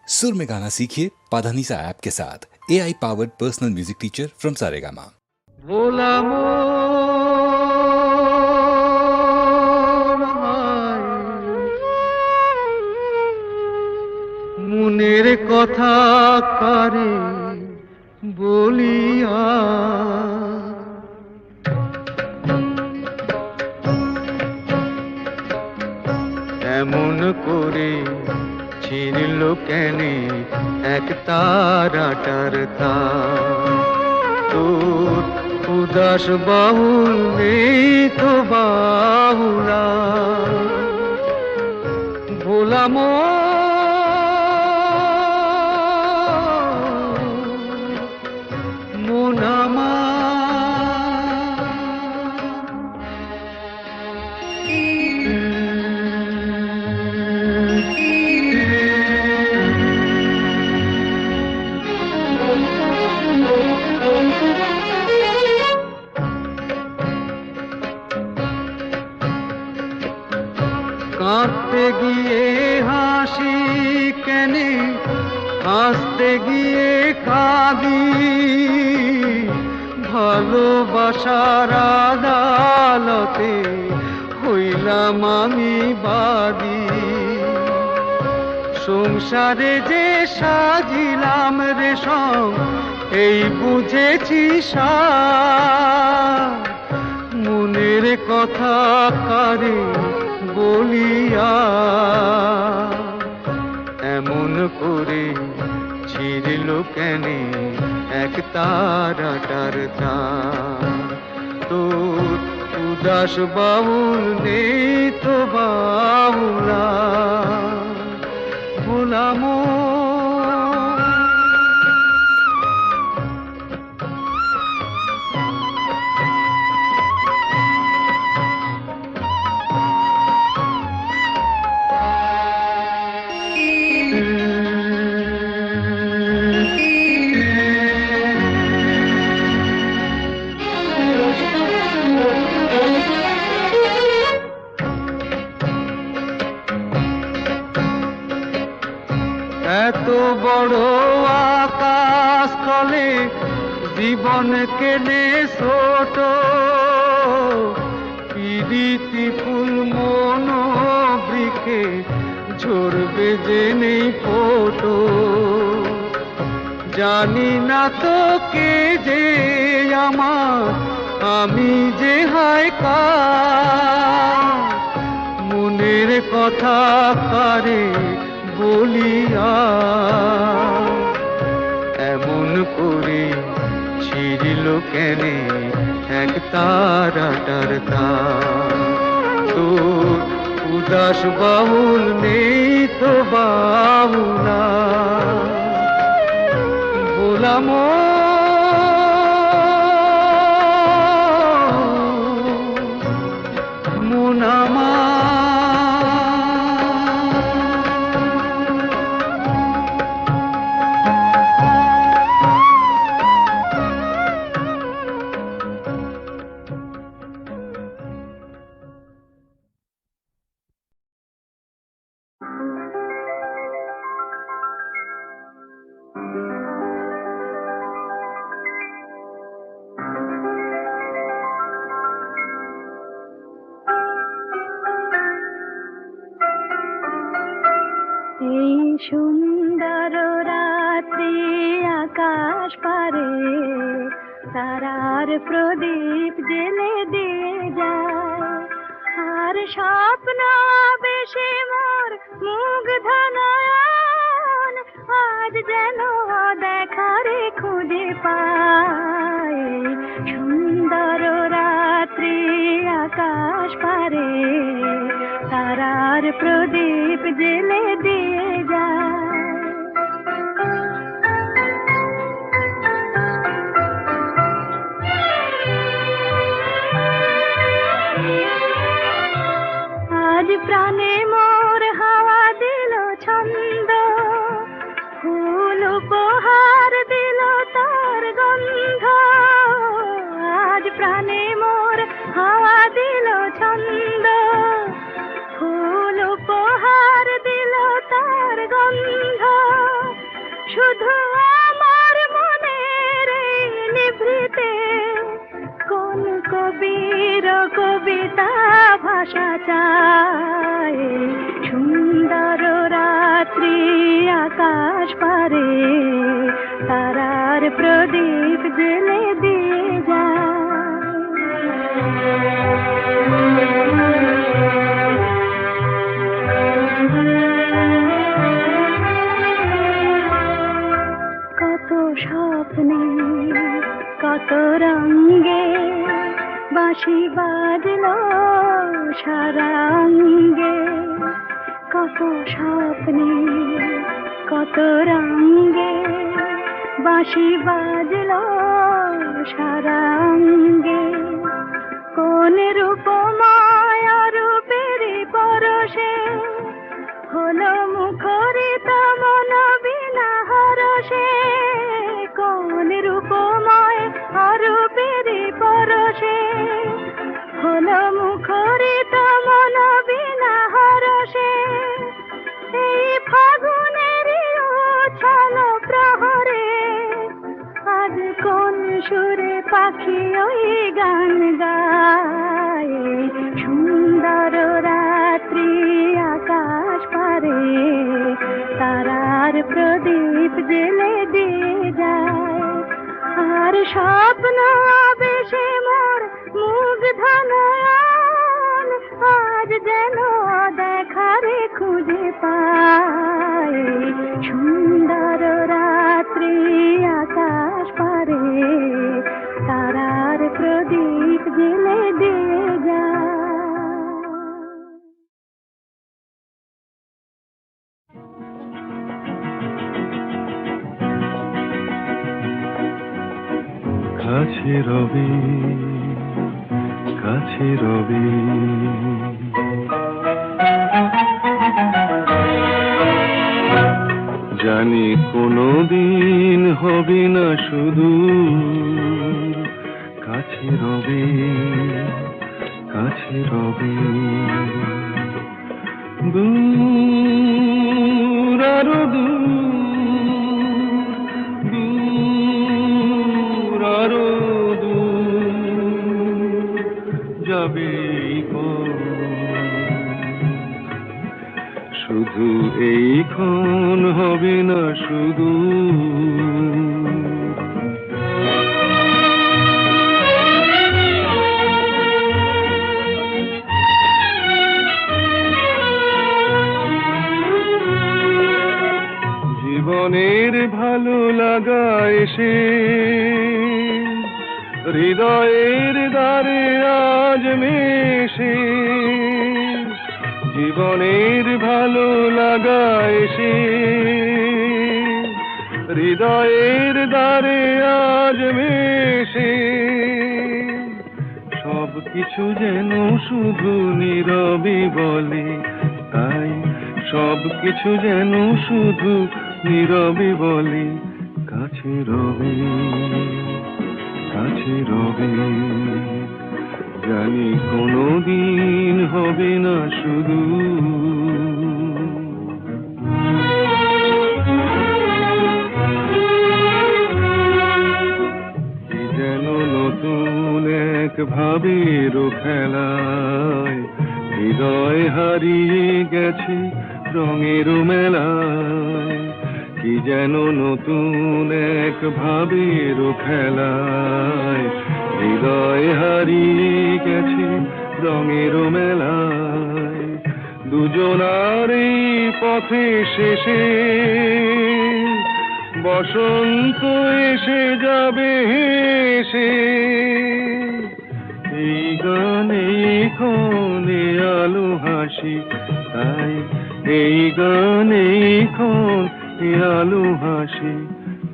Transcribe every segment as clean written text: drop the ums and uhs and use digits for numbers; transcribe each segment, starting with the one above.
सुर में गाना सीखिए पाधानीसा ऐप के साथ AI powered personal music teacher from Saregama. মনের কথা কারে বলিয়া এমন করে ছিঁড়ল কেনে এক তারাটার তার তোর উদাস বাহুল নেই তো বাহুলা ভোলা কাঁদতে গিয়ে হাসি কেনে হাসতে গিয়ে কাঁদি ভালোবাসার আদালতে হইলাম আমি বাদী সংসারে যে সাজিলাম রেশম এই বুঝেছি সার মনের কথা কারে বলিয়া এমন করে ছিঁড়ল কেনে এক তারাটার তার তোর উদাস বাউল নেই তো বাউলা ভোলাম এত বড় আকাশ তলে জীবন কেনে ছোট পিরিতি ফুল মন বৃক্ষে ঝরবে যে নেই ফোটো জানি না তো কে যে আমার আমি যে হায় কার মনের কথা কারে বলিয়া এমন করে ছিঁড়ল কেনে এক তারাটার তার তোর উদাস বাহুল নেই তো বাহুলা বলাম মুনামা সুন্দর রাত্রি আকাশ পারে তারার প্রদীপ জেলে দিয়ে যায় আর স্বপ্ন বেশি মোর মুগ্ধ নয়ন আজ যেন দেখারে খুঁজে পায় সুন্দর রাত্রি আকাশ পারে তারার প্রদীপ জেলে দিয়ে যায় আজ প্রাণে মোর হাওয়া দিল ছন্দ ফুল উপহার দিল তার গন্ধ আজ প্রাণে মোর হাওয়া দিল ছন্দ ফুল উপহার দিল আকাশ পারে তারার প্রদীপ জেলে দিয়ে কত স্বপ্নে কত রঙে বাঁশি বাজলো সারা অঙ্গে কত স্বপ্নে কত রঙে বাঁশি বাজলো সারা অঙ্গে কোন রূপময় রূপের পরশে হলো মুখরিত মন বিনা হরষে কোন রূপময় রূপের পরশে হলো মুখরিত মন বিনা হরষে এই ফাগুনের উছল প্রহরে আজ কোন সুরে পাখি ওই গান গায় সুন্দর রাত্রি আকাশ পারে তারার প্রদীপ জেলে দিয়ে যায় আর স্বপ্ন বেশে মোর মুগ্ধ নয়ন আজ যেন দেখারে খুঁজে পায় সুন্দর রাত্রি আকাশ পারে তারার প্রদীপ জেলে দিয়ে যায় কাছে রবি কাছে রবি জানি কোনো দিন হবে না শুধু কাছে রবি কাছে রবি দূর আরো দূর আরো দূর যাবে শুধু এইক্ষণ হবে না শুধু জীবনের ভালো লাগা এসে হৃদয়ের দ্বারে আজ মেশে জীবনের ভালো লাগা এসে হৃদয়ের দ্বারে আজ মেশে সব কিছু যেন শুধু নীরবে বলে তাই সব কিছু যেন শুধু নীরবে বলে কাছে রবি কাছে রবি জানি কোনো দিন হবে না শুধু কি যেন নতুন এক ভাবের খেলায় হৃদয় হারিয়ে গেছে রঙের মেলায় কি যেন নতুন এক ভাবের খেলায় হৃদয় হারিয়ে গেছে রঙের মেলায় দুজনার এই পথে শেষে বসন্ত এসে যাবে হেসে এই গানে ক্ষণে আলো হাসি তাই এই গানে ক্ষণে আলো হাসি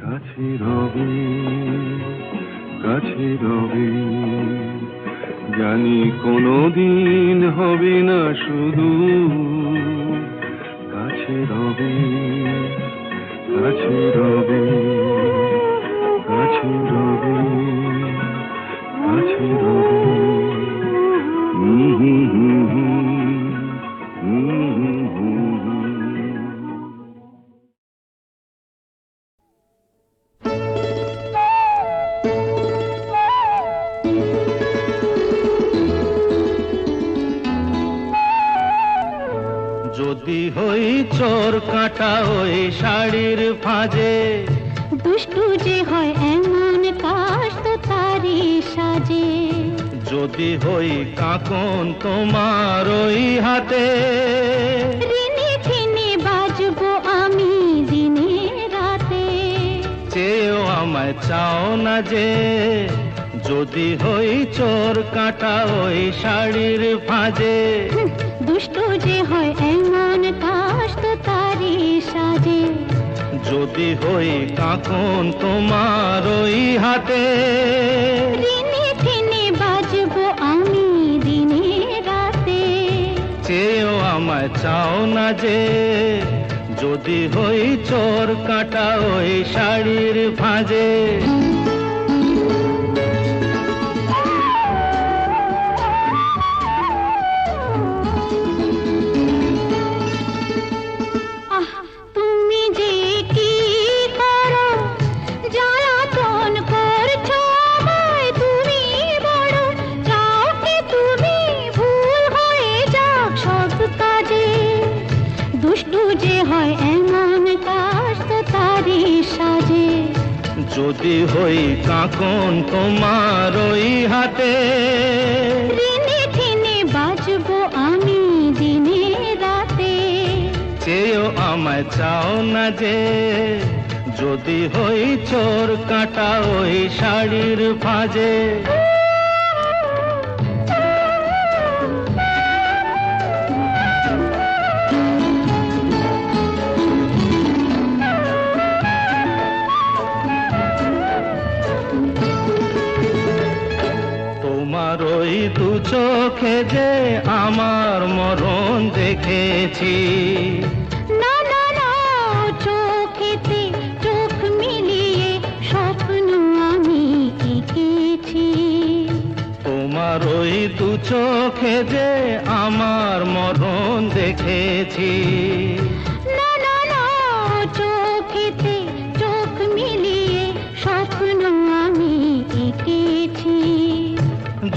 কাছে রবি কাছে রবি জানি কোনো দিন হবে না শুধু কাছে রবি কাছে রবি কাছে রবি কাছে রবি যদি হই চোর কাঁটা ওই শাড়ির ফাঁজে। দুষ্টু যে হয় এমন কাশ তো তারি সাজে। যদি হই কাঁকন তোমার ওই হাতে, ঋণে খিনে বাজবো আমি দিনে রাতে। চেয়েও আমায় চাও না যে, যদি হই চোর কাঁটা ওই শাড়ির ফাঁজে। দুষ্টু যে হয় এমন কাশ তো তারি সাজে। যদি হই কাঁকন তোমার ওই হাতে, ঋণে খিনে বাজবো আমি দিনে রাতে। চেয়েও আমায় চাও না যে, যদি হই চোর কাঁটা ওই শাড়ির ফাঁজে। আহ তুমি যে কি করো, জ্বালাতন করছো আমায় তুমি বড়। চাও কি তুমি ভুল হয়ে যাক সব কাজে। দুষ্টু যে হয় এমন কাশ তো তারি সাজে। যদি হই কাঁকন তোমার ওই হাতে, ঋণে খিনে বাজবো আমি দিনে রাতে। চেয়েও আমায় চাও না যে, যদি হই চোর কাঁটা ওই শাড়ির ফাঁজে। তোমার ওই দু চোখে যে আমার মরণ দেখেছি। না না না, চোখেতে চোখ মিলিয়ে স্বপ্ন আমি এঁকেছি। তোমার ওই দু চোখে যে আমার মরণ দেখেছি। না না না, চোখেতে চোখ মিলিয়ে স্বপ্ন আমি এঁকেছি।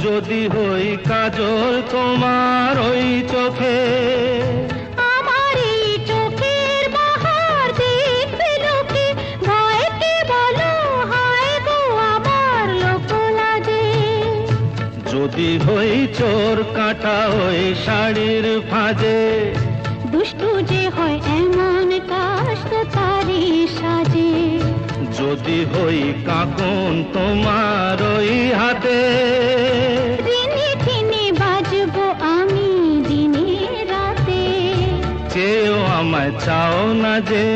যদি হই কাজল তোমার ওই চোখে, আমার এই চোখের বাহার দেখবে লোকে। ভয়কে বলো হায় গো আমার লোক লাগে। যদি হই চোর কাঁটা ওই শাড়ির ফাঁজে। দুষ্টু যে হয় এমন কাশ তো তারি সাজে। যদি হই কাঁকন তোমার ওই হাতে, ঋণে খিনে বাজবো আমি দিনে রাতে। চেয়েও আমায় চাও না যে,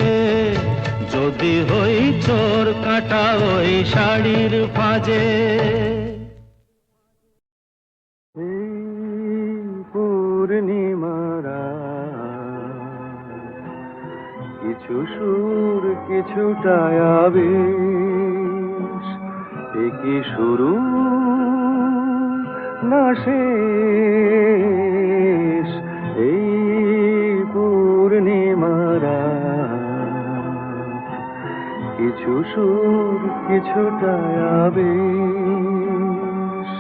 যদি হই চোর কাঁটা ওই শাড়ির ফাঁজে। পূর্ণিমারা কিছু সুর কিছুটা আবেশ, এ কি শুরু না শেষ? এই পূর্ণিমারা কিছু সুর কিছুটা আবেশ।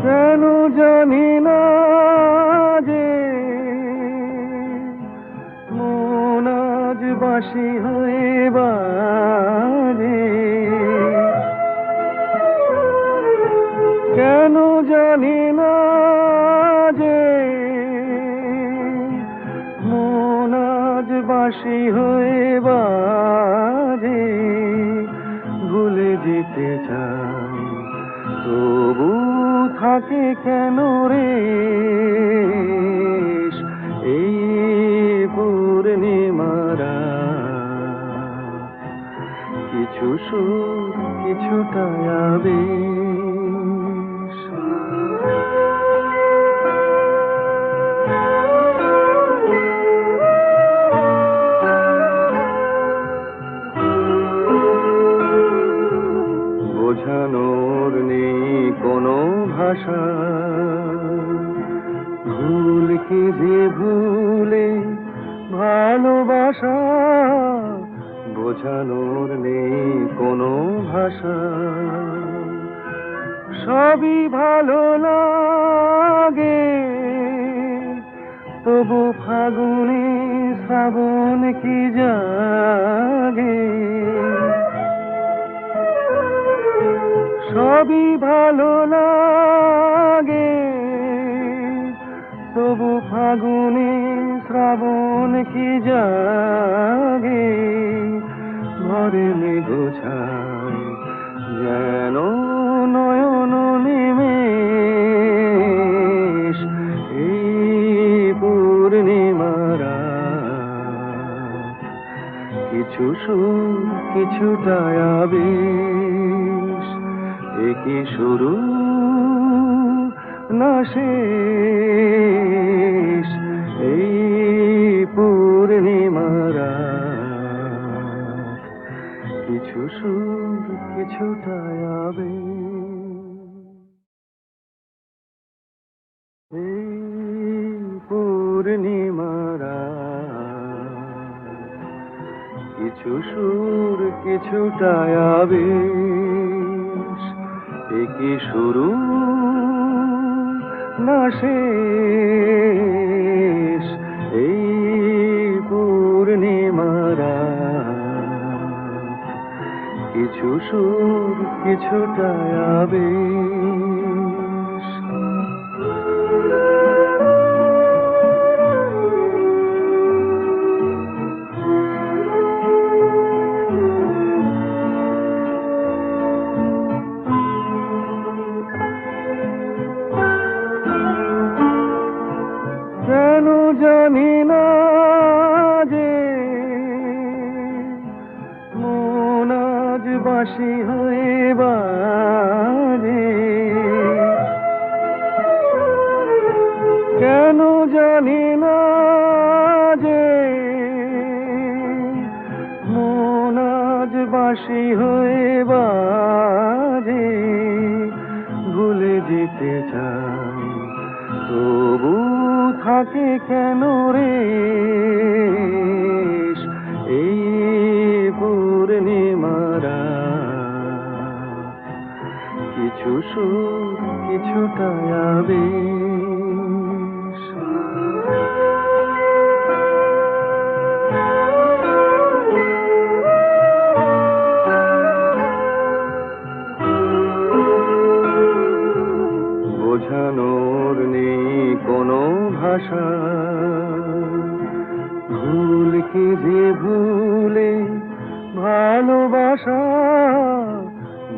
কেন জানি না যে মন আজ বাঁশি হয়ে বাজে। কেন জানি না যে মন আজ বাঁশি হয়ে বাজে। ভুলে যেতে চাই তবু থাকে কেন রে এই পূর্ণিমারা? কিছু সুর কিছুটা আবেশ। বোঝানোর নেই কোনো ভাষা, ভুল কি যে ভুল ভালোবাসা বোঝানোর নেই কোনো ভাষা, সবই ভালো লাগে তবু ফাগুনে শ্রাবণ কি জাগে, সবই ভালো লাগে তবু ফাগুনে শ্রাবণ কি জাগে, ঘরে মেঘোছায় যেন নয়ন নিমেষ, এই পূর্ণিমারা কিছু সুর কিছুটা আবেশ, একই শুরু না শেষ, এই পূর্ণিমারা কিছু সুর কিছুটা আবেশ, এই পূর্ণিমারা কিছু সুর কিছুটা আবেশ, একই শুরু না শেষ, এই পূর্ণিমারা কিছু সুর কিছুটা আবেশ। কেন জানি না যে মন আজ বাঁশি হয়ে বাজে, কেন জানি না যে মন আজ বাঁশি হয়ে বাজে, ভুলে যেতে চাই তবু থাকে কেন রে এই পূর্ণিমারা কিছু সুর কিছুটা আবেশ। বোঝানোর নেই কোনো ভাষা, ভুল কি যে ভুলে ভালোবাসা,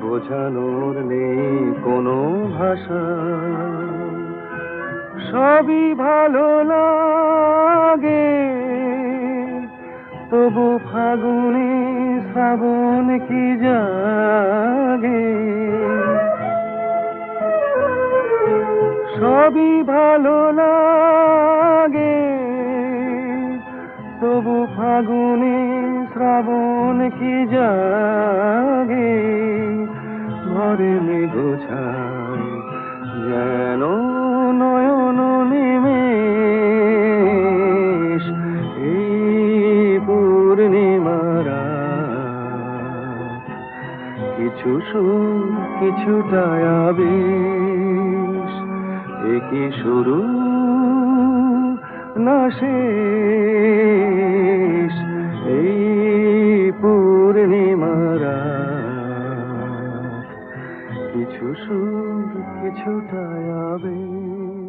বোঝানোর নেই কোনো ভাষা, সবই ভালো লাগে তবু ফাগুনে শ্রাবণ কি জাগে, সবই ভালো লাগে তবু ফাগুনে শ্রাবণ কি জাগে, ঘরে মেঘোছায় যেন নয়ন নিমেষ, এই পূর্ণিমারা কিছু সুর কিছুটা আবেশ, একই শুরু না শেষ, এই পূর্ণিমারা কিছু সুর কিছুটা আবেশ।